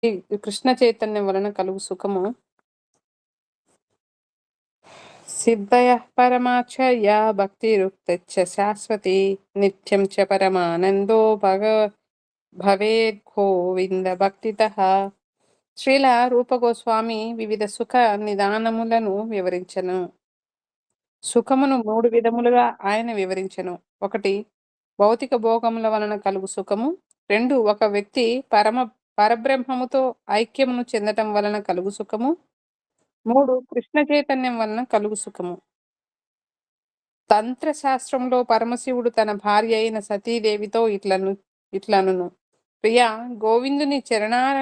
ఈ కృష్ణ చైతన్యం వలన కలుగు సుఖము సిద్ధయః పరమాచార్య భక్తిరుక్తచ్చ శాశ్వతి నిత్యం చ పరమానందో భవేద్ గోవింద భక్తితః. శ్రీల రూపగోస్వామి వివిధ సుఖ నిదానములను వివరించను. సుఖమును 3 విధములుగా ఆయన వివరించెను. 1 భౌతిక భోగముల వలన కలుగు సుఖము. 2 ఒక వ్యక్తి పరబ్రహ్మముతో ఐక్యమును చెందటం వలన కలుగు సుఖము. 3 కృష్ణ చైతన్యం వలన కలుగు సుఖము. తంత్రశాస్త్రంలో పరమశివుడు తన భార్య అయిన సతీదేవితో ఇట్లనును: ప్రియా, గోవిందుని చరణార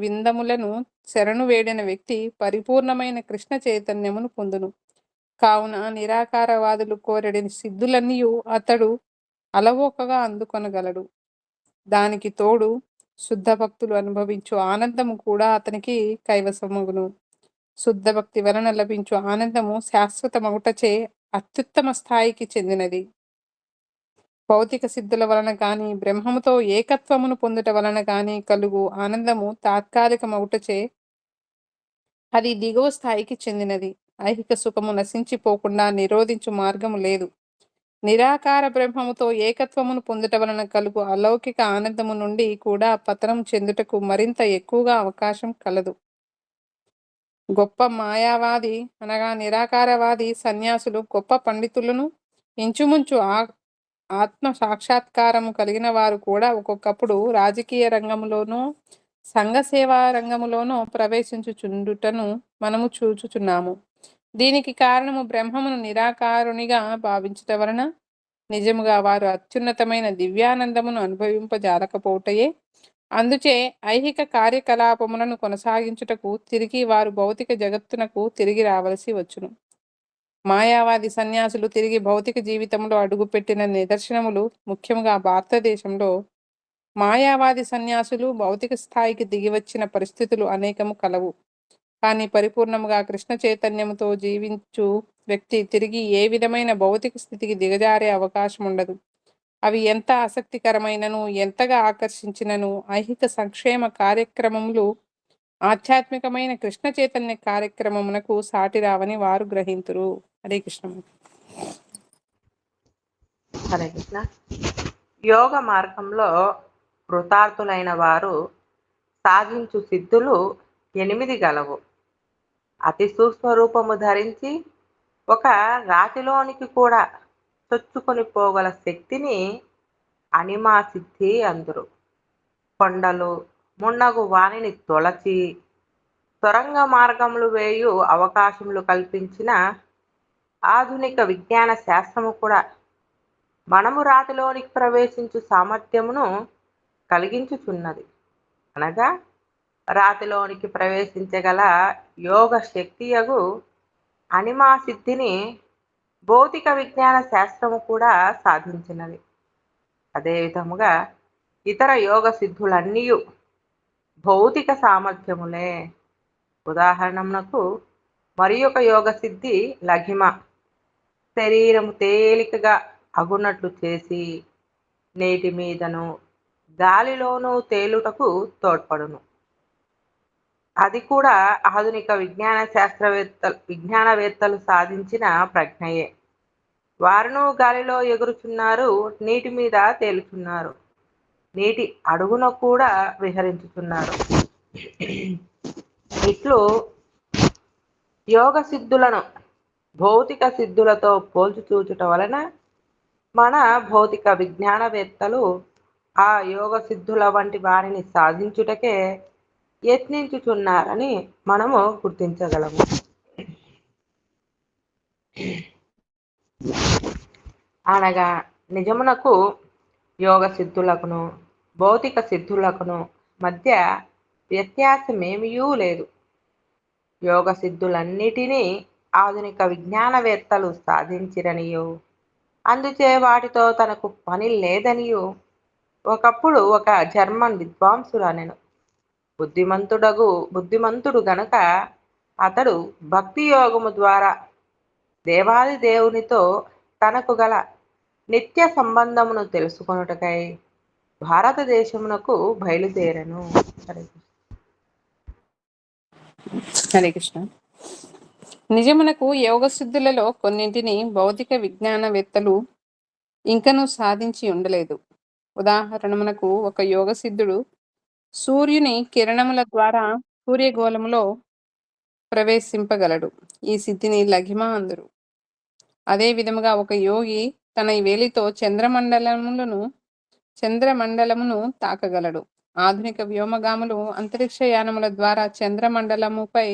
విందములను శరణు వేడిన వ్యక్తి పరిపూర్ణమైన కృష్ణ చైతన్యమును పొందును. కావున నిరాకారవాదులు కోరడిన సిద్ధులన్నీయు అతడు అలవోకగా అందుకొనగలడు. దానికి తోడు శుద్ధ భక్తులు అనుభవించు ఆనందము కూడా అతనికి కైవసమగును. శుద్ధ భక్తి వలన లభించు ఆనందము శాశ్వత మగుటచే అత్యుత్తమ స్థాయికి చెందినది. భౌతిక సిద్ధుల వలన కానీ బ్రహ్మముతో ఏకత్వమును పొందుట వలన కానీ కలుగు ఆనందము తాత్కాలిక మగుటచే అది దిగువ స్థాయికి చెందినది. ఐహిక సుఖము నశించిపోకుండా నిరోధించు మార్గము లేదు. నిరాకార బ్రహ్మముతో ఏకత్వమును పొందుట వలన కలుగు అలౌకిక ఆనందము నుండి కూడా పతనం చెందుటకు మరింత ఎక్కువగా అవకాశం కలదు. గొప్ప మాయావాది అనగా నిరాకారవాది సన్యాసులు గొప్ప పండితులను ఇంచుమించు ఆత్మ సాక్షాత్కారము కలిగిన వారు కూడా ఒక్కొక్కప్పుడు రాజకీయ రంగంలోనూ సంఘ సేవా రంగములోనూ ప్రవేశించుచుండుటను మనము చూచుచున్నాము. దీనికి కారణము బ్రహ్మమును నిరాకారునిగా భావించుట వలన నిజముగా వారు అత్యున్నతమైన దివ్యానందమును అనుభవింపజాలకపోవటయే. అందుచే ఐహిక కార్యకలాపములను కొనసాగించుటకు తిరిగి వారు భౌతిక జగత్తునకు తిరిగి రావలసి వచ్చును. మాయావాది సన్యాసులు తిరిగి భౌతిక జీవితంలో అడుగుపెట్టిన నిదర్శనములు ముఖ్యంగా భారతదేశంలో మాయావాది సన్యాసులు భౌతిక స్థాయికి దిగివచ్చిన పరిస్థితులు అనేకము కలవు. కానీ పరిపూర్ణముగా కృష్ణ చైతన్యముతో జీవించు వ్యక్తి తిరిగి ఏ విధమైన భౌతిక స్థితికి దిగజారే అవకాశం ఉండదు. అవి ఎంత ఆసక్తికరమైనను ఎంతగా ఆకర్షించినను ఐహిక సంక్షేమ కార్యక్రమములు ఆధ్యాత్మికమైన కృష్ణ చైతన్య కార్యక్రమమునకు సాటిరావని వారు గ్రహింతురు. హరే కృష్ణ. హరే కృష్ణ. యోగ మార్గంలో కృతార్థులైన వారు సాధించు సిద్ధులు 8 గలవు. అతి సూక్ష్మరూపము ధరించి ఒక రాతిలోనికి కూడా చొచ్చుకొని పోగల శక్తిని అనిమా సిద్ధి అందురు. కొండలు మున్నగు వానిని తొలచి సొరంగ మార్గములు వేయు అవకాశములు కల్పించిన ఆధునిక విజ్ఞాన శాస్త్రము కూడా మనము రాతిలోనికి ప్రవేశించు సామర్థ్యమును కలిగించుచున్నది. అనగా రాతిలోనికి ప్రవేశించగల యోగ శక్తియగు అనిమా సిద్ధిని భౌతిక విజ్ఞాన శాస్త్రము కూడా సాధించినది. అదేవిధముగా ఇతర యోగ సిద్ధులన్నీయు భౌతిక సామర్థ్యములే. ఉదాహరణకు మరి ఒక యోగ సిద్ధి లఘిమ, శరీరము తేలికగా అగునట్లు చేసి నీటి మీదను గాలిలోనూ తేలుటకు తోడ్పడును. అది కూడా ఆధునిక విజ్ఞానవేత్తలు సాధించిన ప్రజ్ఞయే. వారును గాలిలో ఎగురుచున్నారు, నీటి మీద తేలుచున్నారు, నీటి అడుగున కూడా విహరించుచున్నారు. ఇట్లు యోగ సిద్ధులను భౌతిక సిద్ధులతో పోల్చి చూచుట వలన మన భౌతిక విజ్ఞానవేత్తలు ఆ యోగ సిద్ధుల వంటి వారిని సాధించుటకే యత్నించుచున్నారని మనము గుర్తించగలము. అనగా నిజమునకు యోగ సిద్ధులకును భౌతిక సిద్ధులకును మధ్య వ్యత్యాసమేమీయూ లేదు. యోగ సిద్ధులన్నిటినీ ఆధునిక విజ్ఞానవేత్తలు సాధించిరనియు అందుచే వాటితో తనకు పని లేదనియు ఒకప్పుడు ఒక జర్మన్ విద్వాంసుడు అనెను. బుద్ధిమంతుడు గనుక అతడు భక్తి యోగము ద్వారా దేవాది దేవునితో తనకు గల నిత్య సంబంధమును తెలుసుకొనుటకై భారతదేశమునకు బయలుదేరెను. హరే కృష్ణ. నిజమునకు యోగ సిద్ధులలో కొన్నింటిని భౌతిక విజ్ఞానవేత్తలు ఇంకనూ సాధించి ఉండలేదు. ఉదాహరణమునకు ఒక యోగ సిద్ధుడు సూర్యుని కిరణముల ద్వారా సూర్యగోళములో ప్రవేశింపగలడు. ఈ సిద్ధిని లఘిమ అందురు. అదే విధముగా ఒక యోగి తన ఈ వేలితో చంద్రమండలమును తాకగలడు. ఆధునిక వ్యోమగాములు అంతరిక్ష యానముల ద్వారా చంద్రమండలముపై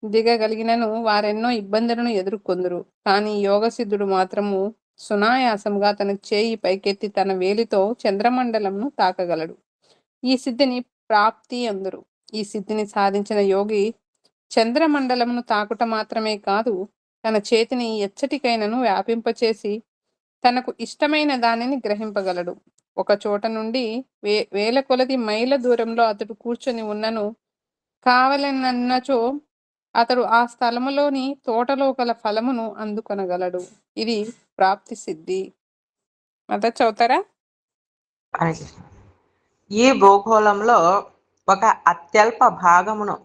దిగగలిగినను వారెన్నో ఇబ్బందులను ఎదుర్కొందురు. కానీ యోగ సిద్ధుడు మాత్రము సునాయాసముగా తన చేయి పైకెత్తి తన వేలితో చంద్రమండలంను తాకగలడు. ఈ సిద్ధిని ప్రాప్తి అందురు. ఈ సిద్ధిని సాధించిన యోగి చంద్రమండలమును తాకుట మాత్రమే కాదు, తన చేతిని ఎచ్చటికైనను వ్యాపింపచేసి తనకు ఇష్టమైన దానిని గ్రహింపగలడు. ఒక చోట నుండి వేల కొలది మైళ్ళ దూరంలో అతడు కూర్చొని ఉన్నను, కావలనన్నచో అతడు ఆ స్థలములోని తోటలో గల ఫలమును అందుకొనగలడు. ఇది ప్రాప్తి సిద్ధి. అద చదువుతారా? హరే కృష్ణ. ఈ భూగోళంలో ఒక అత్యల్ప భాగమును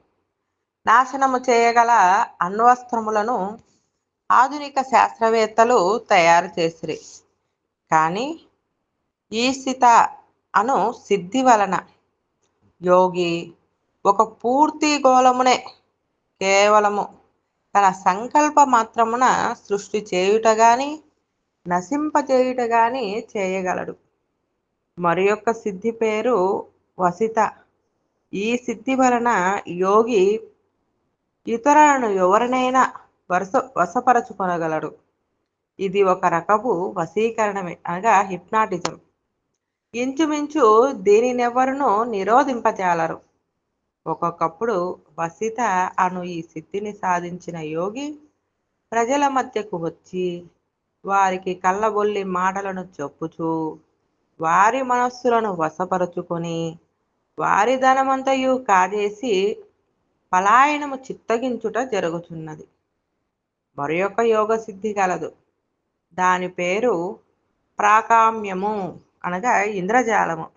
నాశనము చేయగల అణ్వస్త్రములను ఆధునిక శాస్త్రవేత్తలు తయారు చేసిరి. కానీ ఈశిత అను సిద్ధి వలన యోగి ఒక పూర్తి గోళమునే కేవలము తన సంకల్ప మాత్రమున సృష్టి చేయుట గాని నశింపచేయుట గాని చేయగలడు. మరి యొక్క సిద్ధి పేరు వసిత. ఈ సిద్ధి వలన యోగి ఇతరులను ఎవరినైనా వశపరచుకొనగలడు. ఇది ఒక రకపు వశీకరణమే, అనగా హిప్నాటిజం. ఇంచుమించు దీనినెవరునూ నిరోధింపజాలరు. ఒక్కొక్కప్పుడు వసిత అను ఈ సిద్ధిని సాధించిన యోగి ప్రజల మధ్యకు వచ్చి వారికి కళ్ళబొల్లి మాటలను చెప్పుచూ వారి మనస్సులను వశపరుచుకొని వారి ధనమంతయు కాజేసి పలాయనము చిత్తగించుట జరుగుతున్నది. మరి యొక్క యోగ సిద్ధి కలదు. దాని పేరు ప్రాకామ్యము, అనగా ఇంద్రజాలము.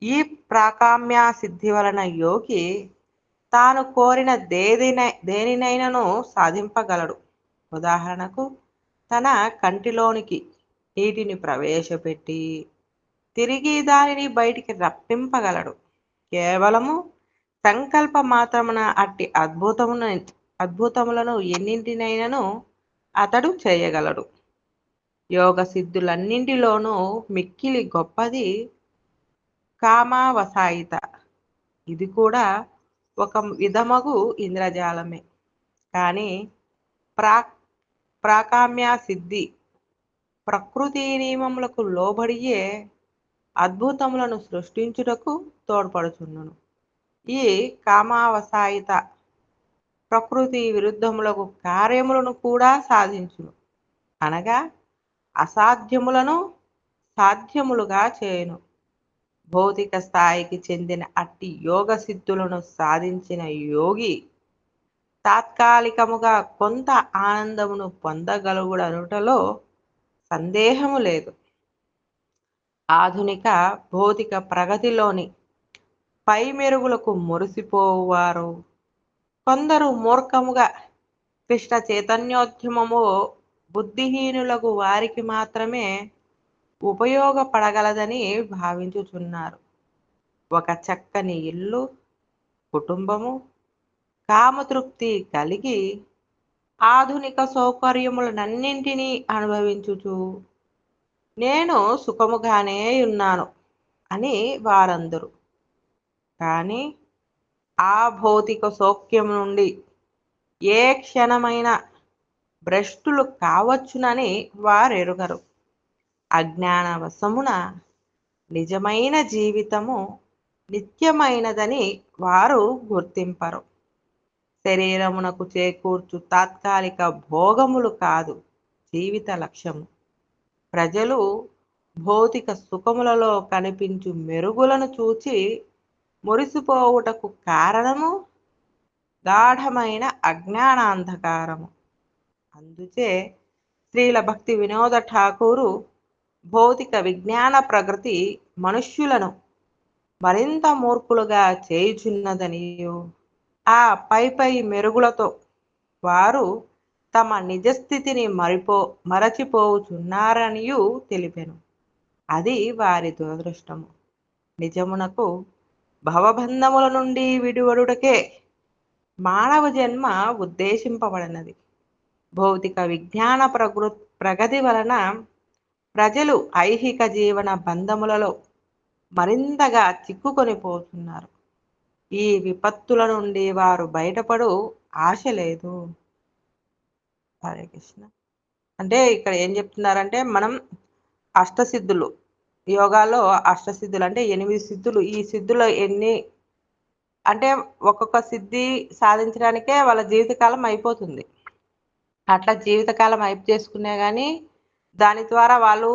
ఈ ప్రాకామ్య సిద్ధి వలన యోగి తాను కోరిన దేనినైనను సాధింపగలడు. ఉదాహరణకు తన కంటిలోనికి నీటిని ప్రవేశపెట్టి తిరిగి దానిని బయటికి రప్పింపగలడు. కేవలము సంకల్ప మాత్రమున అట్టి అద్భుతములను ఎన్నింటినైనను అతడు చేయగలడు. యోగ సిద్ధులన్నింటిలోనూ మిక్కిలి గొప్పది కామావసాయిత. ఇది కూడా ఒక విధమగు ఇంద్రజాలమే. కానీ ప్రాకామ్య సిద్ధి ప్రకృతి నియమములకు లోబడియే అద్భుతములను సృష్టించుటకు తోడ్పడుచుండును. ఈ కామావసాయిత ప్రకృతి విరుద్ధములకు కార్యములను కూడా సాధించును, అనగా అసాధ్యములను సాధ్యములుగా చేయును. భౌతిక స్థాయికి చెందిన అట్టి యోగ సిద్ధులను సాధించిన యోగి తాత్కాలికముగా కొంత ఆనందమును పొందగలుగుడనుటలో సందేహము లేదు. ఆధునిక భౌతిక ప్రగతిలోని పై మెరుగులకు మురిసిపోవారు కొందరు మూర్ఖముగా కృష్ణ చైతన్యోద్యమము బుద్ధిహీనులకు వారికి మాత్రమే ఉపయోగపడగలదని భావించుచున్నారు. ఒక చక్కని ఇల్లు, కుటుంబము, కామతృప్తి కలిగి ఆధునిక సౌకర్యములనన్నింటినీ అనుభవించుచు నేను సుఖముగానే ఉన్నాను అని వారందరూ. కానీ ఆ భౌతిక సౌఖ్యం నుండి ఏ క్షణమైన భ్రష్టులు కావచ్చునని వారెరుగరు. అజ్ఞానవశమున నిజమైన జీవితము నిత్యమైనదని వారు గుర్తింపరు. శరీరమునకు చేకూర్చు తాత్కాలిక భోగములు కాదు జీవిత లక్ష్యము. ప్రజలు భౌతిక సుఖములలో కనిపించు మెరుగులను చూచి మురిసిపోవుటకు కారణము గాఢమైన అజ్ఞానాంధకారము. అందుచే శ్రీల భక్తి వినోద ఠాకూరు భౌతిక విజ్ఞాన ప్రగతి మనుష్యులను మరింత మూర్ఖులుగా చేయుచున్నదనియు ఆ పై మెరుగులతో వారు తమ నిజస్థితిని మరచిపోవుచున్నారనియు తెలిపెను. అది వారి దురదృష్టము. నిజమునకు భవబంధముల నుండి విడివడుటకే మానవ జన్మ ఉద్దేశింపబడినది. భౌతిక విజ్ఞాన ప్రగతి వలన ప్రజలు ఐహిక జీవన బంధములలో మరింతగా చిక్కుకొని పోతున్నారు. ఈ విపత్తుల నుండి వారు బయటపడు ఆశ లేదు. హరే కృష్ణ. అంటే ఇక్కడ ఏం చెప్తున్నారంటే మనం అష్టసిద్ధులు యోగాలో అష్టసిద్ధులు అంటే 8 సిద్ధులు. ఈ సిద్ధులు ఎన్ని అంటే ఒక్కొక్క సిద్ధి సాధించడానికే వాళ్ళ జీవితకాలం అయిపోతుంది. అట్లా జీవితకాలం అయిపు చేసుకున్నా గానీ దాని ద్వారా వాళ్ళు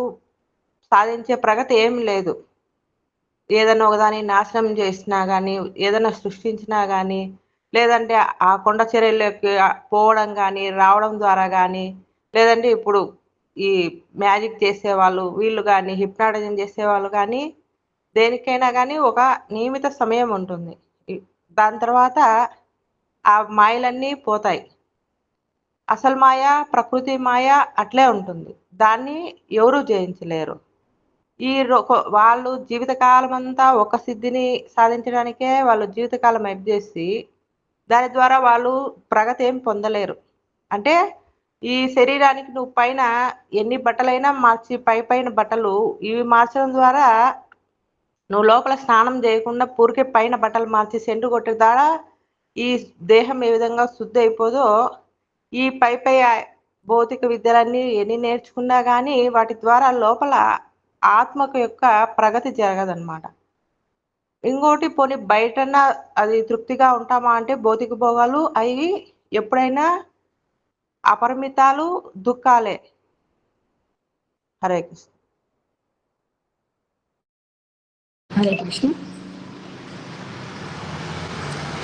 సాధించే ప్రగతి ఏం లేదు. ఏదన్నా ఒకదాన్ని నాశనం చేసినా గానీ, ఏదన్నా సృష్టించినా గానీ, లేదంటే ఆ కొండ చర్యల్లోకి పోవడం గానీ, రావడం ద్వారా గానీ, లేదంటే ఇప్పుడు ఈ మ్యాజిక్ చేసేవాళ్ళు వీళ్ళు గానీ, హిప్నాటిజం చేసేవాళ్ళు గానీ, దేనికైనా గానీ ఒక నియమిత సమయం ఉంటుంది. ఇ దాని తర్వాత ఆ మాయలన్నీ పోతాయి. అసలు మాయ, ప్రకృతి మాయ అట్లే ఉంటుంది. దాన్ని ఎవరు జయించలేరు. వాళ్ళు జీవితకాలమంతా ఒక సిద్ధిని సాధించడానికే వాళ్ళు జీవితకాలం జేసి, దాని ద్వారా వాళ్ళు ప్రగతి ఏం పొందలేరు. అంటే ఈ శరీరానికి నువ్వు పైన ఎన్ని బట్టలైనా మార్చి పైన బట్టలు ఇవి మార్చడం ద్వారా నువ్వు లోపల స్నానం చేయకుండా ఊరికే పైన బట్టలు మార్చి సెంటు కొట్టే ద్వారా ఈ దేహం ఏ విధంగా శుద్ధి అయిపోదో, ఈ పై భౌతిక విద్యలన్నీ ఎన్ని నేర్చుకున్నా గానీ వాటి ద్వారా లోపల ఆత్మకు యొక్క ప్రగతి జరగదనమాట. ఇంకోటి పోనీ బయటన్నా అది తృప్తిగా ఉంటామా అంటే భౌతిక భోగాలు అయి ఎప్పుడైనా అపరిమితాలు, దుఃఖాలే. హరే కృష్ణ. హరే కృష్ణ.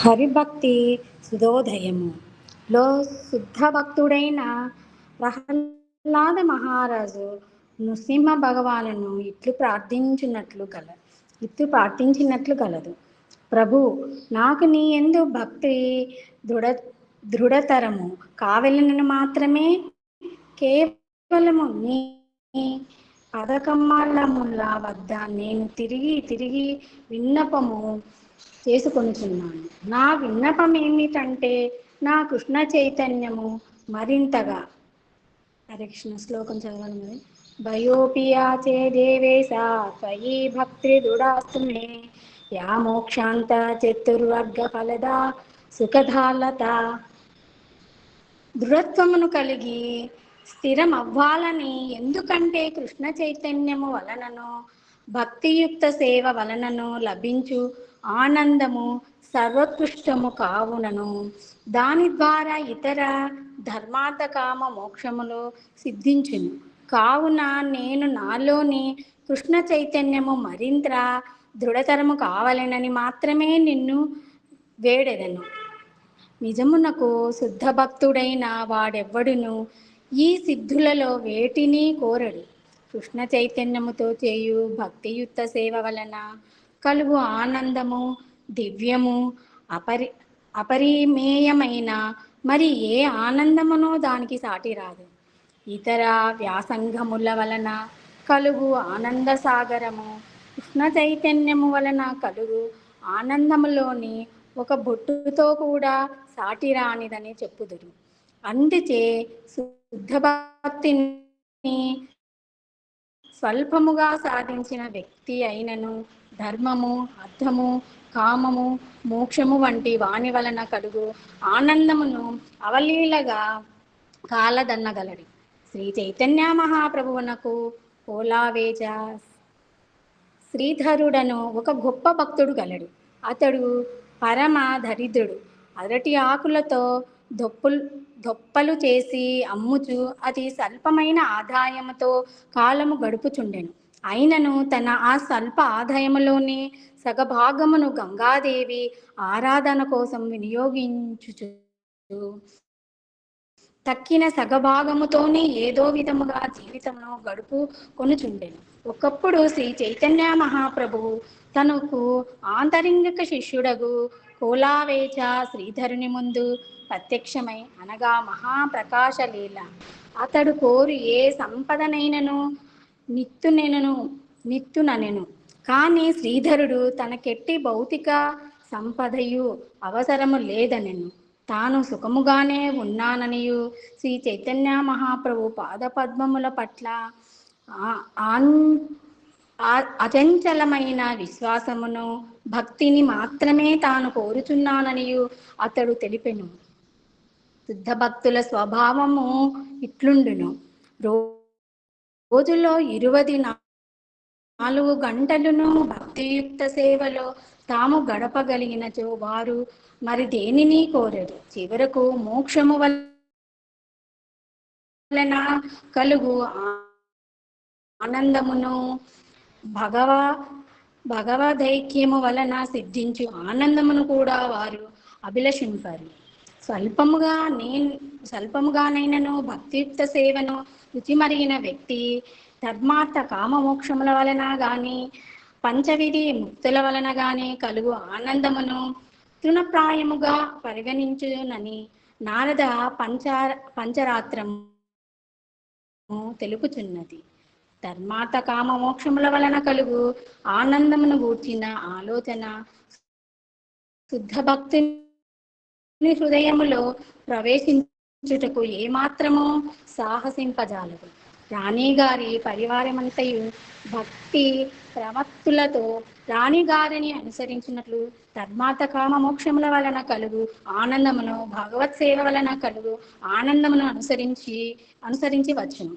హరిభక్తి సుధోదయములో శుద్ధ భక్తుడైన ప్రహ్లాద మహారాజు నృసింహ భగవానును ఇట్లు ప్రార్థించినట్లు కలదు. ప్రభు, నాకు నీ యందు భక్తి దృఢతరము కావలెనని మాత్రమే కేవలము నీ పదకమ్మలముల వద్ద నేను తిరిగి విన్నపము చేసుకొనుచున్నాను. నా విన్నపం ఏమిటంటే నా కృష్ణ చైతన్యము మరింతగా. హరే కృష్ణ. శ్లోకం చదవాలి మరి. భయోపియా చే దేవేశా త్వయి భక్తి దృఢాస్తు మే యా మోక్షాంత చతుర్వర్గ ఫలదా సుఖదాలత. దృఢత్వమును కలిగి స్థిరం అవ్వాలని, ఎందుకంటే కృష్ణ చైతన్యము వలనను భక్తియుక్త సేవ వలనను లభించు ఆనందము సర్వోత్కృష్టము కావునను దాని ద్వారా ఇతర ధర్మార్థ కామ మోక్షములు సిద్ధించును. కావున నేను నాలోని కృష్ణ చైతన్యము మరింత దృఢతరము కావాలనని మాత్రమే నిన్ను వేడెదను. నిజమునకు శుద్ధ భక్తుడైన వాడెవ్వడును ఈ సిద్ధులలో వేటిని కోరడు. కృష్ణ చైతన్యముతో చేయు భక్తియుక్త సేవ వలన కలుగు ఆనందము దివ్యము, అపరిమేయమైన మరి ఏ ఆనందమునో దానికి సాటి రాదు. ఇతర వ్యాసంగముల వలన కలుగు ఆనంద సాగరము కృష్ణ చైతన్యము వలన కలుగు ఆనందములోని ఒక బొట్టుతో కూడా సాటి రానిదని చెప్పుదురు. అందుచే శుద్ధ భక్తిని స్వల్పముగా సాధించిన వ్యక్తి అయినను ధర్మము, అర్థము, కామము, మోక్షము వంటి వాని వలన కలుగు ఆనందమును అవలీలగా కాలదన్నగలడు. శ్రీ చైతన్య మహాప్రభువునకు పోలావేజ శ్రీధరుడను ఒక గొప్ప భక్తుడు గలడు. అతడు పరమ దరిద్రుడు. అరటి ఆకులతో దొప్పలు చేసి అమ్ముచు అతి స్వల్పమైన ఆదాయముతో కాలము గడుపుచుండెను. అయినను తన ఆ స్వల్ప ఆదాయములోని సగభాగమును గంగాదేవి ఆరాధన కోసం వినియోగించుచు తక్కిన సగభాగముతోనే ఏదో విధముగా జీవితమును గడుపు కొనుచుండెను. ఒకప్పుడు శ్రీ చైతన్య మహాప్రభువు తనకు ఆంతరింగిక శిష్యుడగు కోలావేచ శ్రీధరుని ముందు ప్రత్యక్షమై అనగా మహాప్రకాశ లీల. అతడు కోరి ఏ సంపదనైనను నిత్తుననెను. కానీ శ్రీధరుడు తనకెట్టి భౌతిక సంపదయు అవసరము లేదనెను. తాను సుఖముగానే ఉన్నాననియు శ్రీ చైతన్య మహాప్రభు పాదపద్మముల పట్ల అచంచలమైన విశ్వాసమును భక్తిని మాత్రమే తాను కోరుచున్నాననియు అతడు తెలిపెను. శుద్ధ భక్తుల స్వభావము ఇట్లుండును. రోజులో 24 గంటలను భక్తియుక్త సేవలో తాము గడపగలిగినచో వారు మరి దేనిని కోరరు. చివరకు మోక్షము వలన కలుగు ఆనందమును భగవదైక్యము వలన సిద్ధించు ఆనందమును కూడా వారు అభిలషింపరు. స్వల్పముగానైనను భక్తియుక్త సేవను రుచిమరిగిన వ్యక్తి ధర్మార్థ కామమోక్షముల వలన గాని పంచవిధి ముక్తుల వలన గాని కలుగు ఆనందమును తృణప్రాయముగా పరిగణించునని నారద పంచరాత్రము తెలుపుచున్నది. ధర్మార్థ కామ మోక్షముల వలన కలుగు ఆనందమును గూర్చిన ఆలోచన శుద్ధ భక్తుని హృదయములో ప్రవేశించుటకు ఏమాత్రము సాహసింపజాలదు. రాణిగారి పరివారమంతయు భక్తి ప్రమత్తులతో రాణిగారిని అనుసరించినట్లు ధర్మార్థ కామ మోక్షముల వలన కలుగు ఆనందమును భగవత్ సేవ వలన కలుగు ఆనందమును అనుసరించి వచ్చును.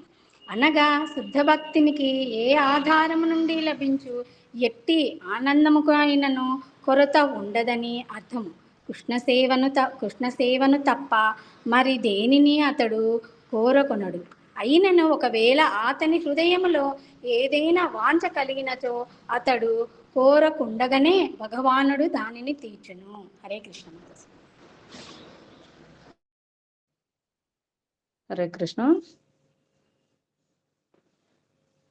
అనగా శుద్ధ భక్తినికి ఏ ఆధారము నుండి లభించు ఎట్టి ఆనందముకైనను కొరత ఉండదని అర్థము. కృష్ణ సేవను తప్ప మరి దేనిని అతడు కోరకొనడు. అయినను ఒకవేళ అతని హృదయములో ఏదైనా వాంఛ కలిగినచో అతడు కోరకుండగానే భగవానుడు దానిని తీర్చును. హరే కృష్ణ. హరే కృష్ణ.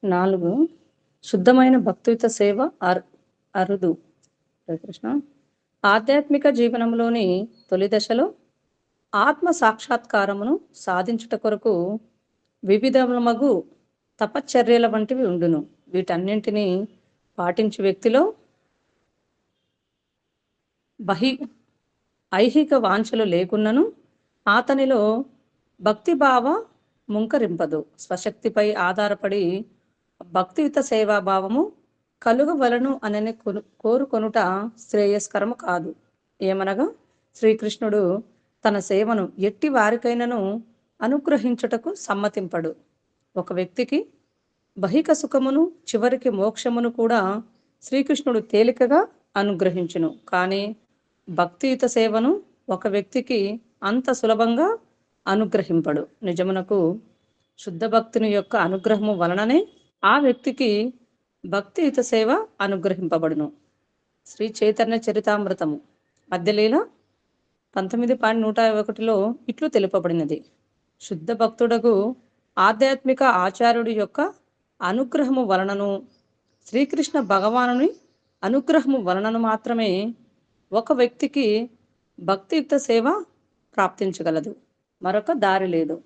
4 శుద్ధమైన భక్తియుత సేవ అరుదు. హరే కృష్ణ. ఆధ్యాత్మిక జీవనంలోని తొలి దశలో ఆత్మ సాక్షాత్కారమును సాధించుట కొరకు వివిధమగు తపశ్చర్యల వంటివి ఉండును. వీటన్నింటినీ పాటించు వ్యక్తిలో ఐహిక వాంఛలు లేకున్నను అతనిలో భక్తిభావ ముంకరింపదు. స్వశక్తిపై ఆధారపడి భక్తియుత సేవాభావము కలుగవలను అనని కోరుకొనుట శ్రేయస్కరము కాదు. ఏమనగా శ్రీకృష్ణుడు తన సేవను ఎట్టి వారికైనను అనుగ్రహించుటకు సమ్మతింపడు. ఒక వ్యక్తికి బహిక సుఖమును చివరికి మోక్షమును కూడా శ్రీకృష్ణుడు తేలికగా అనుగ్రహించును. కానీ భక్తియుత సేవను ఒక వ్యక్తికి అంత సులభంగా అనుగ్రహింపడు. నిజమునకు శుద్ధ భక్తుని యొక్క అనుగ్రహము వలననే ఆ వ్యక్తికి భక్తియుత సేవ అనుగ్రహింపబడును. శ్రీ చైతన్య చరితామృతము మధ్యలీల 19.151 ఇట్లు తెలుపబడినది. శుద్ధ భక్తుడకు ఆధ్యాత్మిక ఆచార్యుడి యొక్క అనుగ్రహము వలనను శ్రీకృష్ణ భగవానుని అనుగ్రహము వలనను మాత్రమే ఒక వ్యక్తికి భక్తియుక్త సేవ ప్రాప్తించగలదు. మరొక దారి లేదు.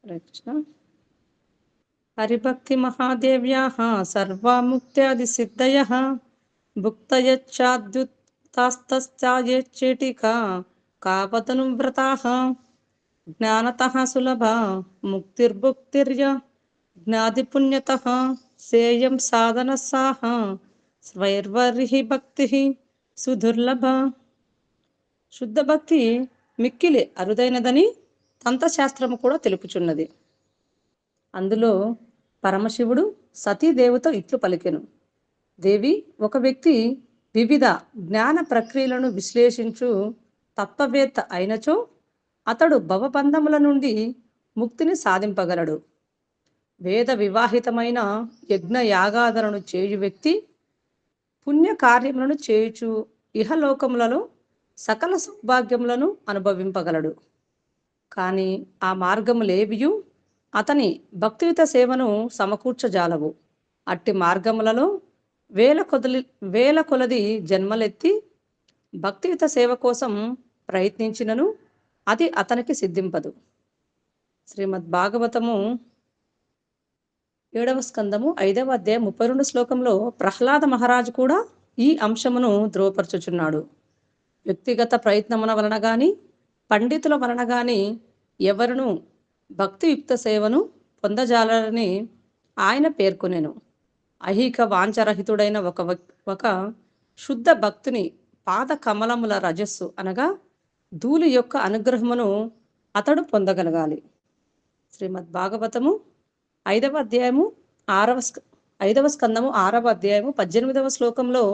హరే కృష్ణ. హరిభక్తి మహాదేవ్యాః సర్వముక్త్యాది సిద్ధయః భుక్తయచ్చాద్యుతాస్తస్యాయేచ్చేటికా కావతను వ్రతాః జ్ఞానతః సులభ ముక్తిర్భుక్తిర్య జ్ఞాదిపుణ్యతః సేయం సాధన సాహ స్వైర్వర్హి భక్తి సుదుర్లభ. శుద్ధ భక్తి మిక్కిలి అరుదైనదని తంత్రశాస్త్రము కూడా తెలుపుచున్నది. అందులో పరమశివుడు సతీదేవితో ఇట్లు పలికెను. దేవి, ఒక వ్యక్తి వివిధ జ్ఞాన ప్రక్రియలను విశ్లేషించు తత్వవేత్త అయినచో అతడు భవబంధముల నుండి ముక్తిని సాధింపగలడు. వేద వివాహితమైన యజ్ఞ యాగాదులను చేయు వ్యక్తి పుణ్యకార్యములను చేయుచు ఇహలోకములలో సకల సౌభాగ్యములను అనుభవింపగలడు. కానీ ఆ మార్గములేవియు అతని భక్తియుత సేవను సమకూర్చజాలవు. అట్టి మార్గములలో వేల కొలది జన్మలెత్తి భక్తియుత సేవ కోసం ప్రయత్నించినను అది అతనికి సిద్ధింపదు. శ్రీమద్ భాగవతము 7వ స్కందము 5వ అధ్యాయం 32 శ్లోకంలో ప్రహ్లాద మహారాజు కూడా ఈ అంశమును ధ్రువపరచుచున్నాడు. వ్యక్తిగత ప్రయత్నముల వలన గాని పండితుల వలన గాని ఎవరును భక్తియుక్త సేవను పొందజాలని ఆయన పేర్కొనెను. ఐహిక వాంఛరహితుడైన ఒక శుద్ధ భక్తుని పాద కమలముల రజస్సు అనగా ధూళి యొక్క అనుగ్రహమును అతడు పొందగలగాలి. శ్రీమద్ భాగవతము 5వ అధ్యాయము 5వ స్కందము 6వ అధ్యాయము 18వ శ్లోకంలో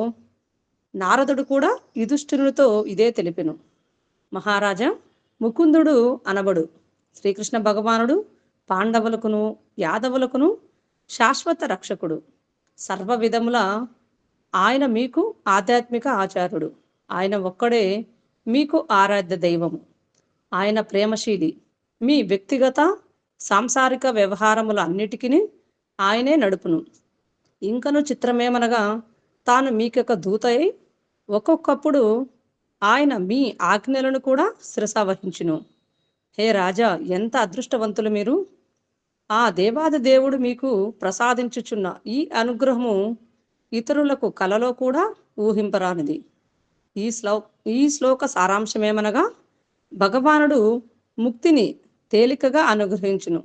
నారదుడు కూడా యుధిష్ఠిరునితో ఇదే తెలిపెను. మహారాజా, ముకుందుడు అనబడు శ్రీకృష్ణ భగవానుడు పాండవులకును యాదవులకును శాశ్వత రక్షకుడు. సర్వ విధముల ఆయన మీకు ఆధ్యాత్మిక ఆచార్యుడు. ఆయన ఒక్కడే మీకు ఆరాధ్య దైవము. ఆయన ప్రేమశీలి. మీ వ్యక్తిగత సాంసారిక వ్యవహారముల అన్నిటికీ ఆయనే నడుపును. ఇంకను చిత్రమేమనగా తాను మీకొక దూత అయి ఒక్కొక్కప్పుడు ఆయన మీ ఆజ్ఞలను కూడా శిరసావహించును. హే రాజా, ఎంత అదృష్టవంతులు మీరు! ఆ దేవాది దేవుడు మీకు ప్రసాదించుచున్న ఈ అనుగ్రహము ఇతరులకు కలలో కూడా ఊహింపరానిది. ఈ శ్లోక సారాంశమేమనగా భగవానుడు ముక్తిని తేలికగా అనుగ్రహించును,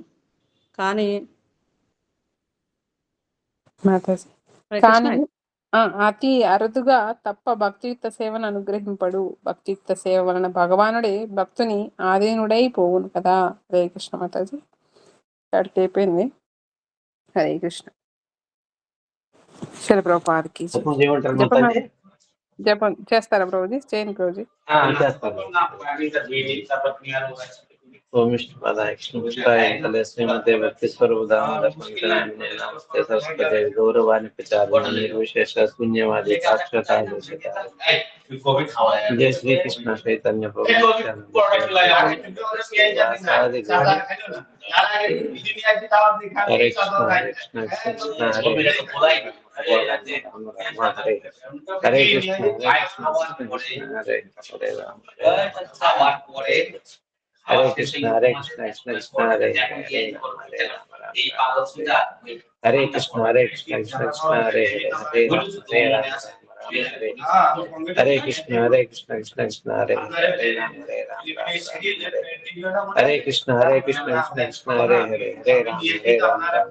కానీ కానీ అతి అరుదుగా తప్ప భక్తియుక్త సేవను అనుగ్రహింపడు. భక్తియుక్త సేవ వలన భగవానుడే భక్తుని ఆధీనుడై పోవును కదా. హరే కృష్ణ మాతాజీ. ఇక్కడికి అయిపోయింది. హరే కృష్ణ. శిల ప్రభుపాదకి జపం చేస్తారా ప్రభుజీ? చేయండి ప్రభుజీ. ఓం విష్ణుపాదాయ కృష్ణపుష్పాయ శ్రీమతే భక్తి స్వరూపదామోదర పంకజామినే నమస్తే సరస్వతే గౌరవాన్ని ప్రచారం నిర్విశేష శూన్యవాది జయ శ్రీకృష్ణ చైతన్య ప్రభు హరే కృష్ణ హరే కృష్ణ కృష్ణ హరే హరే కృష్ణ హరే హరే రామ హరే కృష్ణ హరే కృష్ణ కృష్ణ కృష్ణ హరే హరే హరే కృష్ణ హరే కృష్ణ కృష్ణ కృష్ణ హరే హరే హరే కృష్ణ హరే కృష్ణ కృష్ణ కృష్ణ హరే హరే హరే కృష్ణ హరే కృష్ణ కృష్ణ కృష్ణ హరే హరే హరే రామ హరే రామ రామ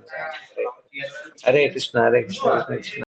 హరే కృష్ణ హరే కృష్ణ కృష్ణ కృష్ణ